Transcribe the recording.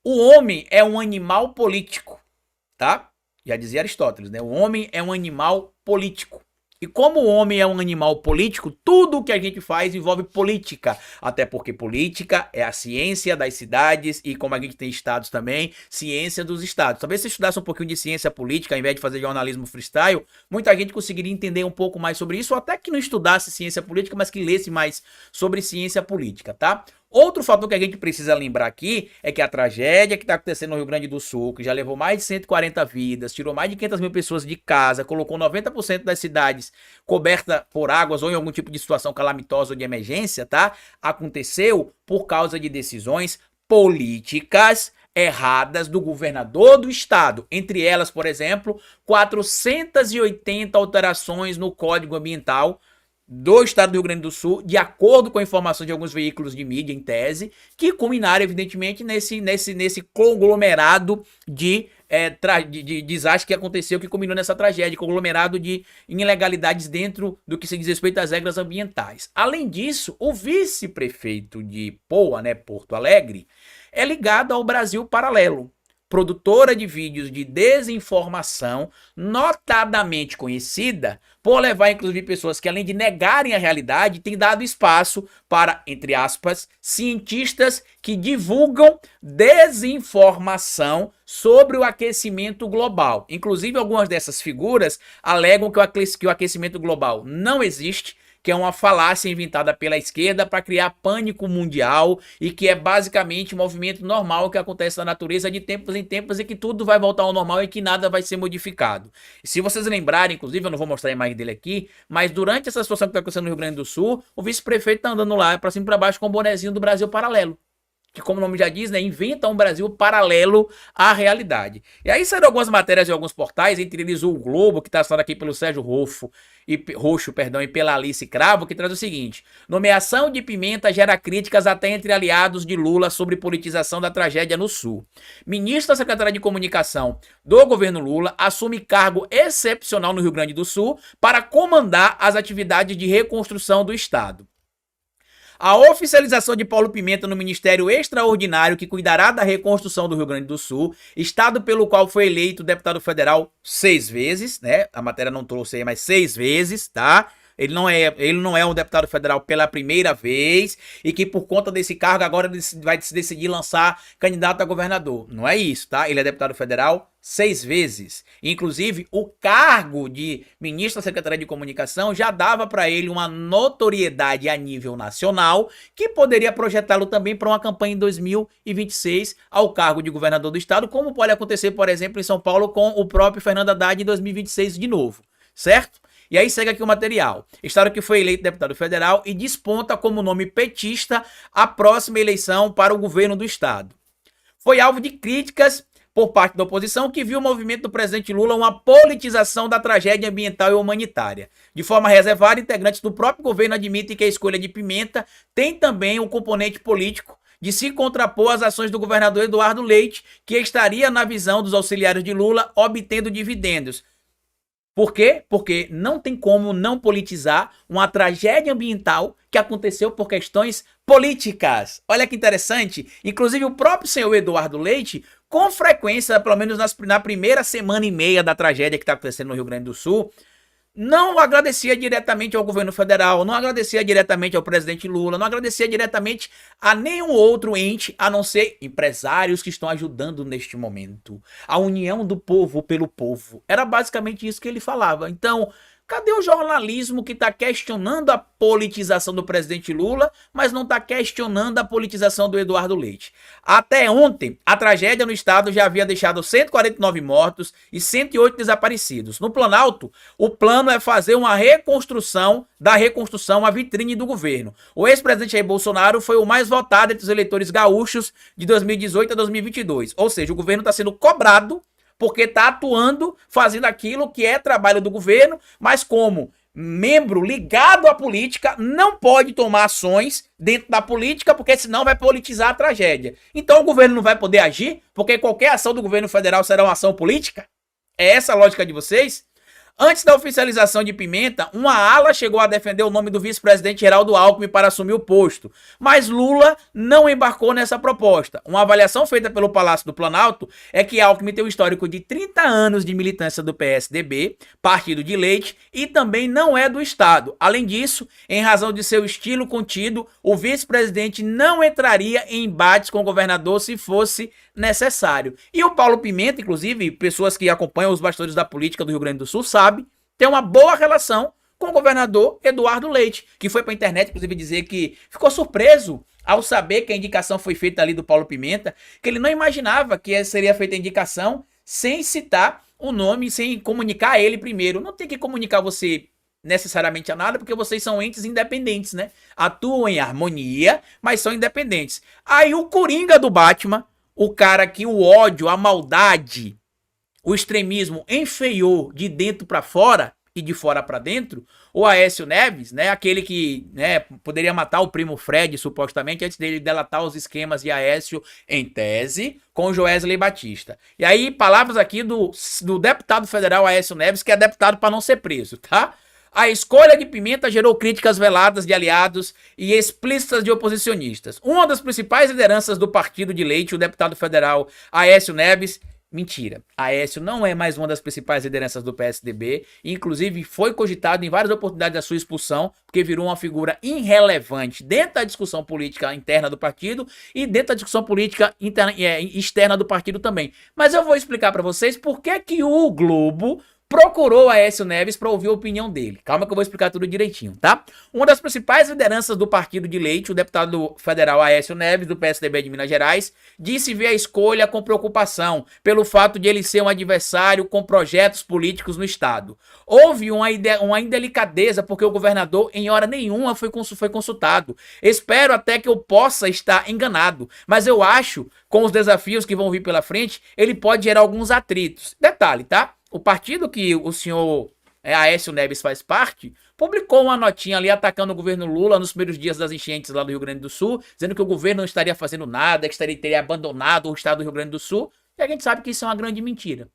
O homem é um animal político, tá? Já dizia Aristóteles, né? O homem é um animal político. E como o homem é um animal político, tudo o que a gente faz envolve política. Até porque política é a ciência das cidades e, como a gente tem estados também, ciência dos estados. Talvez se estudasse um pouquinho de ciência política, ao invés de fazer jornalismo freestyle, muita gente conseguiria entender um pouco mais sobre isso, ou até que não estudasse ciência política, mas que lesse mais sobre ciência política, tá? Outro fator que a gente precisa lembrar aqui é que a tragédia que está acontecendo no Rio Grande do Sul, que já levou mais de 140 vidas, tirou mais de 500 mil pessoas de casa, colocou 90% das cidades coberta por águas ou em algum tipo de situação calamitosa ou de emergência, tá? Aconteceu por causa de decisões políticas erradas do governador do estado. Entre elas, por exemplo, 480 alterações no Código Ambiental do estado do Rio Grande do Sul, de acordo com a informação de alguns veículos de mídia, em tese, que culminaram, evidentemente, nesse conglomerado de desastre que aconteceu, que culminou nessa tragédia, conglomerado de ilegalidades dentro do que se diz respeito às regras ambientais. Além disso, o vice-prefeito de Poa, né, Porto Alegre, é ligado ao Brasil Paralelo, produtora de vídeos de desinformação, notadamente conhecida por levar, inclusive, pessoas que, além de negarem a realidade, têm dado espaço para, entre aspas, cientistas que divulgam desinformação sobre o aquecimento global. Inclusive, algumas dessas figuras alegam que o aquecimento global não existe, que é uma falácia inventada pela esquerda para criar pânico mundial e que é basicamente um movimento normal que acontece na natureza de tempos em tempos e que tudo vai voltar ao normal e que nada vai ser modificado. E se vocês lembrarem, inclusive, eu não vou mostrar a imagem dele aqui, mas durante essa situação que está acontecendo no Rio Grande do Sul, o vice-prefeito está andando lá para cima e para baixo com o bonezinho do Brasil Paralelo, que, como o nome já diz, né, inventa um Brasil paralelo à realidade. E aí saíram algumas matérias em alguns portais, entre eles o Globo, que está assinado aqui pelo Sérgio Roxo, e pela Alice Cravo, que traz o seguinte: nomeação de Pimenta gera críticas até entre aliados de Lula sobre politização da tragédia no Sul. Ministro da Secretaria de Comunicação do governo Lula assume cargo excepcional no Rio Grande do Sul para comandar as atividades de reconstrução do estado. A oficialização de Paulo Pimenta no Ministério Extraordinário que cuidará da reconstrução do Rio Grande do Sul, estado pelo qual foi eleito deputado federal 6 vezes, né? A matéria não trouxe aí, mas 6 vezes, tá? Ele não é um deputado federal pela primeira vez e que por conta desse cargo agora vai se decidir lançar candidato a governador. Não é isso, tá? Ele é deputado federal 6 vezes. Inclusive, o cargo de ministro da Secretaria de Comunicação já dava para ele uma notoriedade a nível nacional que poderia projetá-lo também para uma campanha em 2026 ao cargo de governador do estado, como pode acontecer, por exemplo, em São Paulo com o próprio Fernando Haddad em 2026 de novo, certo? E aí segue aqui o material. Estado que foi eleito deputado federal e desponta como nome petista a próxima eleição para o governo do estado. Foi alvo de críticas por parte da oposição, que viu o movimento do presidente Lula uma politização da tragédia ambiental e humanitária. De forma reservada, integrantes do próprio governo admitem que a escolha de Pimenta tem também um componente político de se contrapor às ações do governador Eduardo Leite, que estaria, na visão dos auxiliares de Lula, obtendo dividendos. Por quê? Porque não tem como não politizar uma tragédia ambiental que aconteceu por questões políticas. Olha que interessante. Inclusive, o próprio senhor Eduardo Leite, com frequência, pelo menos na primeira semana e meia da tragédia que está acontecendo no Rio Grande do Sul, não agradecia diretamente ao governo federal, não agradecia diretamente ao presidente Lula, não agradecia diretamente a nenhum outro ente, a não ser empresários que estão ajudando neste momento. A união do povo pelo povo. Era basicamente isso que ele falava. Então, cadê o jornalismo que está questionando a politização do presidente Lula, mas não está questionando a politização do Eduardo Leite? Até ontem, a tragédia no estado já havia deixado 149 mortos e 108 desaparecidos. No Planalto, o plano é fazer uma reconstrução da reconstrução, a vitrine do governo. O ex-presidente Jair Bolsonaro foi o mais votado entre os eleitores gaúchos de 2018 a 2022. Ou seja, o governo está sendo cobrado porque está atuando, fazendo aquilo que é trabalho do governo, mas como membro ligado à política, não pode tomar ações dentro da política, porque senão vai politizar a tragédia. Então o governo não vai poder agir, porque qualquer ação do governo federal será uma ação política? É essa a lógica de vocês? Antes da oficialização de Pimenta, uma ala chegou a defender o nome do vice-presidente Geraldo Alckmin para assumir o posto, mas Lula não embarcou nessa proposta. Uma avaliação feita pelo Palácio do Planalto é que Alckmin tem um histórico de 30 anos de militância do PSDB, partido de Leite, e também não é do Estado. Além disso, em razão de seu estilo contido, o vice-presidente não entraria em embates com o governador se fosse necessário. E o Paulo Pimenta, inclusive, pessoas que acompanham os bastidores da política do Rio Grande do Sul sabem, tem uma boa relação com o governador Eduardo Leite, que foi para a internet, inclusive, dizer que ficou surpreso ao saber que a indicação foi feita ali do Paulo Pimenta, que ele não imaginava que seria feita a indicação sem citar o nome, sem comunicar a ele primeiro. Não tem que comunicar você necessariamente a nada, porque vocês são entes independentes, né? Atuam em harmonia, mas são independentes. Aí o Coringa do Batman, o cara que o ódio, a maldade, o extremismo enfeiou de dentro para fora e de fora para dentro, o Aécio Neves, né, aquele que, né, poderia matar o primo Fred, supostamente, antes dele delatar os esquemas de Aécio, em tese, com o Joesley Batista. E aí, palavras aqui do deputado federal Aécio Neves, que é deputado para não ser preso, tá? A escolha de Pimenta gerou críticas veladas de aliados e explícitas de oposicionistas. Uma das principais lideranças do partido de Leite, o deputado federal Aécio Neves, mentira, Aécio não é mais uma das principais lideranças do PSDB, inclusive foi cogitado em várias oportunidades a sua expulsão, porque virou uma figura irrelevante dentro da discussão política interna do partido e dentro da discussão política externa do partido também. Mas eu vou explicar para vocês por que o Globo procurou Aécio Neves para ouvir a opinião dele. Calma que eu vou explicar tudo direitinho, tá? Uma das principais lideranças do partido de Leite, o deputado federal Aécio Neves, do PSDB de Minas Gerais, disse ver a escolha com preocupação pelo fato de ele ser um adversário com projetos políticos no estado. Houve uma indelicadeza porque o governador em hora nenhuma foi consultado. Espero até que eu possa estar enganado, mas eu acho, com os desafios que vão vir pela frente, ele pode gerar alguns atritos. Detalhe, tá? O partido que o senhor Aécio Neves faz parte, publicou uma notinha ali atacando o governo Lula nos primeiros dias das enchentes lá do Rio Grande do Sul, dizendo que o governo não estaria fazendo nada, que teria abandonado o estado do Rio Grande do Sul, e a gente sabe que isso é uma grande mentira.